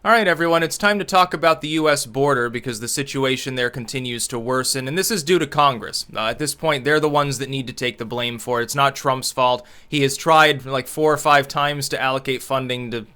All right, everyone, it's time to talk about the U.S. border because the situation there continues to worsen, and this is due to Congress. At this point, they're the ones that need to take the blame for it. It's not Trump's fault. He has tried like 4 or 5 times to allocate funding to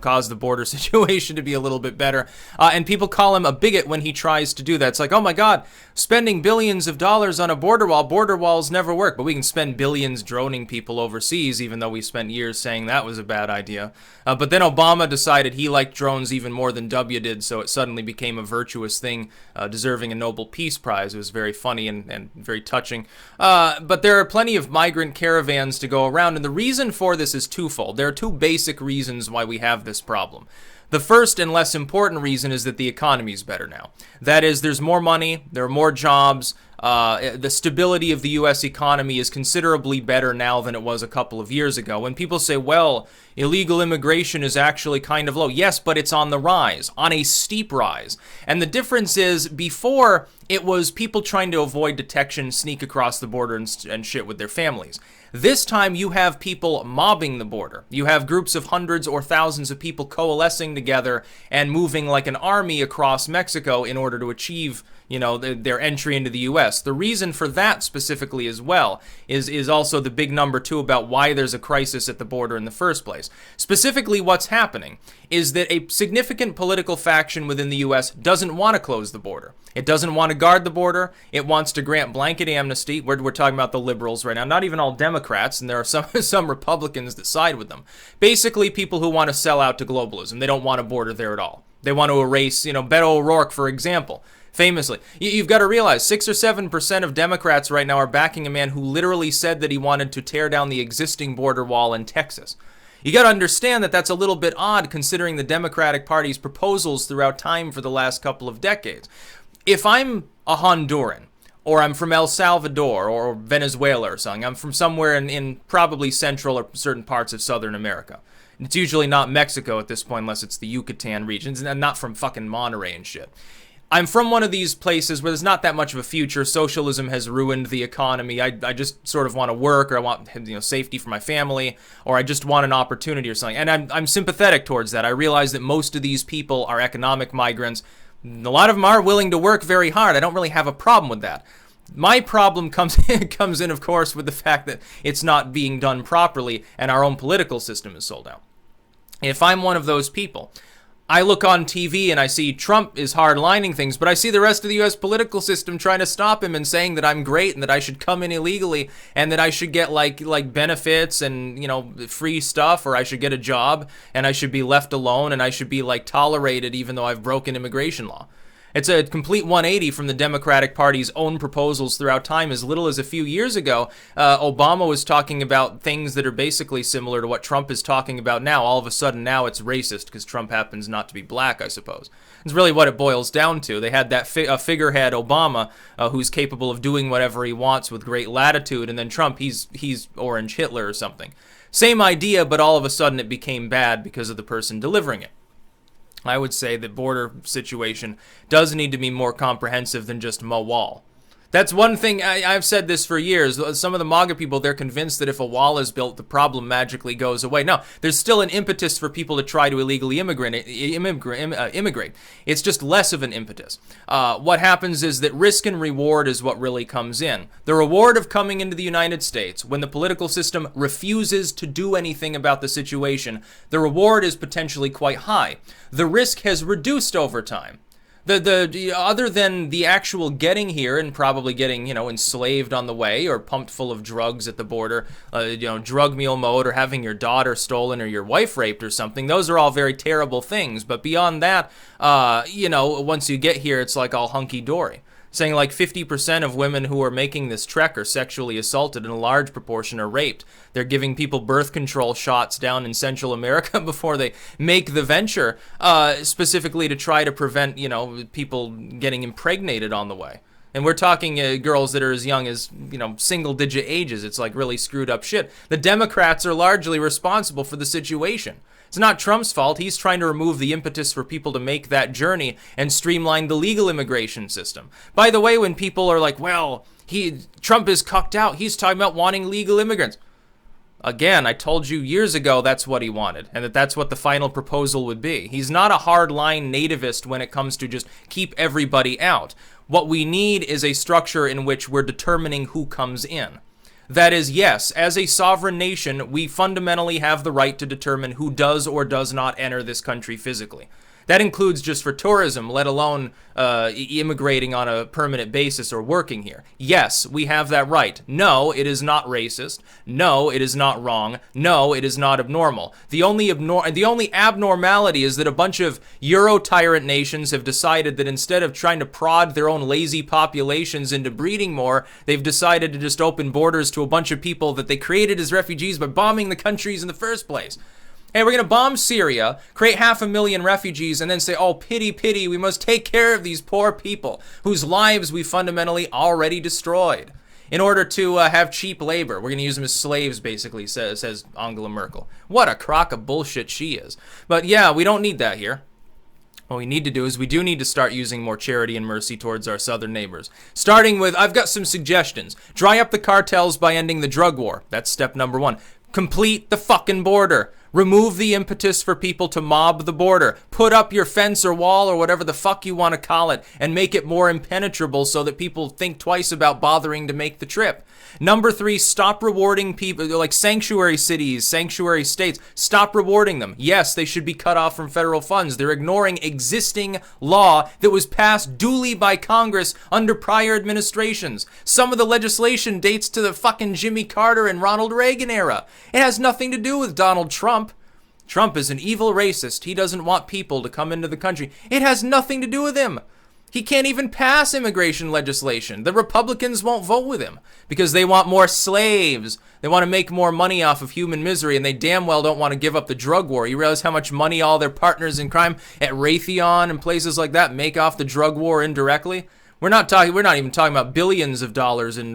cause the border situation to be a little bit better. And people call him a bigot when he tries to do that. It's like, oh my God, spending billions of dollars on a border wall. Border walls never work, but we can spend billions droning people overseas, even though we spent years saying that was a bad idea. But then Obama decided he liked drones even more than W did, so it suddenly became a virtuous thing, deserving a Nobel Peace Prize. It was very funny and very touching. But there are plenty of migrant caravans to go around, and the reason for this is twofold. There are two basic reasons why we have this problem. The first and less important reason is that the economy is better now. That is, there's more money, there are more jobs, the stability of the U.S. economy is considerably better now than it was a couple of years ago. When people say, well, illegal immigration is actually kind of low. Yes, but it's on the rise, on a steep rise. And the difference is, before, it was people trying to avoid detection, sneak across the border and shit with their families. This time you have people mobbing the border. You have groups of hundreds or thousands of people coalescing together and moving like an army across Mexico in order to achieve, their entry into the U.S. The reason for that specifically as well is also the big number two about why there's a crisis at the border in the first place. Specifically, what's happening is that a significant political faction within the U.S. doesn't want to close the border. It doesn't want to guard the border. It wants to grant blanket amnesty. We're talking about the liberals right now, not even all Democrats, and there are some Republicans that side with them. Basically, people who want to sell out to globalism. They don't want a border there at all. They want to erase, Beto O'Rourke, for example. Famously, you've got to realize 6 or 7% of Democrats right now are backing a man who literally said that he wanted to tear down the existing border wall in Texas. You got to understand that that's a little bit odd considering the Democratic Party's proposals throughout time for the last couple of decades. If I'm a Honduran, or I'm from El Salvador or Venezuela or something, I'm from somewhere in probably central or certain parts of Southern America. It's usually not Mexico at this point unless it's the Yucatan regions, and not from fucking Monterey and shit. I'm from one of these places where there's not that much of a future. Socialism has ruined the economy. I just sort of want to work, or I want safety for my family, or I just want an opportunity or something. And I'm sympathetic towards that. I realize that most of these people are economic migrants. A lot of them are willing to work very hard. I don't really have a problem with that. My problem comes in, of course, with the fact that it's not being done properly and our own political system is sold out. If I'm one of those people, I look on TV and I see Trump is hardlining things, but I see the rest of the U.S. political system trying to stop him and saying that I'm great and that I should come in illegally and that I should get like benefits and, free stuff, or I should get a job and I should be left alone and I should be like tolerated even though I've broken immigration law. It's a complete 180 from the Democratic Party's own proposals throughout time. As little as a few years ago, Obama was talking about things that are basically similar to what Trump is talking about now. All of a sudden now it's racist because Trump happens not to be black, I suppose. It's really what it boils down to. They had that figurehead Obama who's capable of doing whatever he wants with great latitude, and then Trump, he's Orange Hitler or something. Same idea, but all of a sudden it became bad because of the person delivering it. I would say the border situation does need to be more comprehensive than just a wall. That's one thing, I've said this for years. Some of the MAGA people, they're convinced that if a wall is built, the problem magically goes away. No, there's still an impetus for people to try to illegally immigrate. It's just less of an impetus. What happens is that risk and reward is what really comes in. The reward of coming into the United States, when the political system refuses to do anything about the situation, the reward is potentially quite high. The risk has reduced over time. The other than the actual getting here and probably getting, enslaved on the way or pumped full of drugs at the border, drug mule mode, or having your daughter stolen or your wife raped or something, those are all very terrible things. But beyond that, once you get here, it's like all hunky-dory. Saying like 50% of women who are making this trek are sexually assaulted and a large proportion are raped. They're giving people birth control shots down in Central America before they make the venture, specifically to try to prevent, people getting impregnated on the way. And we're talking girls that are as young as, single-digit ages. It's like really screwed up shit. The Democrats are largely responsible for the situation. It's not Trump's fault. He's trying to remove the impetus for people to make that journey and streamline the legal immigration system. By the way, when people are like, well, Trump is cucked out, he's talking about wanting legal immigrants. Again, I told you years ago that's what he wanted, and that's what the final proposal would be. He's not a hard-line nativist when it comes to just keep everybody out. What we need is a structure in which we're determining who comes in. That is, yes, as a sovereign nation, we fundamentally have the right to determine who does or does not enter this country physically. That includes just for tourism, let alone immigrating on a permanent basis or working here. Yes, we have that right. No, it is not racist. No, it is not wrong. No, it is not abnormal. The only abnormality is that a bunch of Euro-tyrant nations have decided that instead of trying to prod their own lazy populations into breeding more, they've decided to just open borders to a bunch of people that they created as refugees by bombing the countries in the first place. Hey, we're going to bomb Syria, create 500,000 refugees, and then say, oh, pity, pity, we must take care of these poor people whose lives we fundamentally already destroyed in order to have cheap labor. We're going to use them as slaves, basically, says Angela Merkel. What a crock of bullshit she is. But yeah, we don't need that here. What we need to do is we do need to start using more charity and mercy towards our southern neighbors. Starting with, I've got some suggestions. Dry up the cartels by ending the drug war. That's step number 1. Complete the fucking border. Remove the impetus for people to mob the border. Put up your fence or wall or whatever the fuck you want to call it and make it more impenetrable so that people think twice about bothering to make the trip. Number 3, stop rewarding people like sanctuary cities, sanctuary states. Stop rewarding them. Yes, they should be cut off from federal funds. They're ignoring existing law that was passed duly by Congress under prior administrations. Some of the legislation dates to the fucking Jimmy Carter and Ronald Reagan era. It has nothing to do with Donald Trump. Trump is an evil racist. He doesn't want people to come into the country. It has nothing to do with him. He can't even pass immigration legislation. The Republicans won't vote with him because they want more slaves. They want to make more money off of human misery, and they damn well don't want to give up the drug war. You realize how much money all their partners in crime at Raytheon and places like that make off the drug war indirectly? We're not even talking about billions of dollars in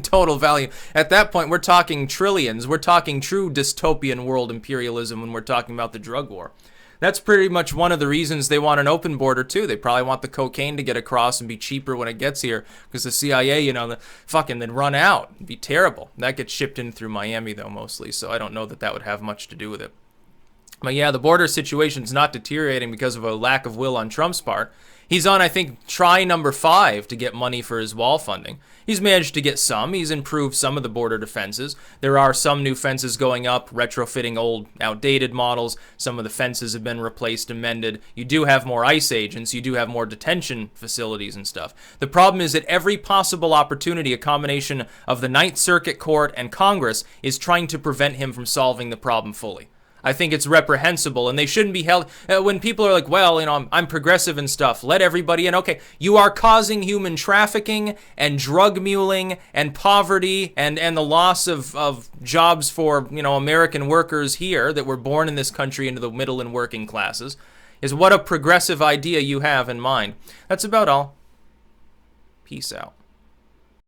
total value. At that point, we're talking trillions. We're talking true dystopian world imperialism when we're talking about the drug war. That's pretty much one of the reasons they want an open border, too. They probably want the cocaine to get across and be cheaper when it gets here because the CIA, then run out. It'd be terrible. That gets shipped in through Miami, though, mostly, so I don't know that would have much to do with it. But yeah, the border situation's not deteriorating because of a lack of will on Trump's part. He's on, I think, try number 5 to get money for his wall funding. He's managed to get some. He's improved some of the border defenses. There are some new fences going up, retrofitting old, outdated models. Some of the fences have been replaced and mended. You do have more ICE agents. You do have more detention facilities and stuff. The problem is that every possible opportunity, a combination of the Ninth Circuit Court and Congress, is trying to prevent him from solving the problem fully. I think it's reprehensible, and they shouldn't be held. When people are like, well, I'm progressive and stuff, let everybody in. Okay, you are causing human trafficking and drug muling and poverty and the loss of jobs for, American workers here that were born in this country into the middle and working classes. Is what a progressive idea you have in mind. That's about all. Peace out.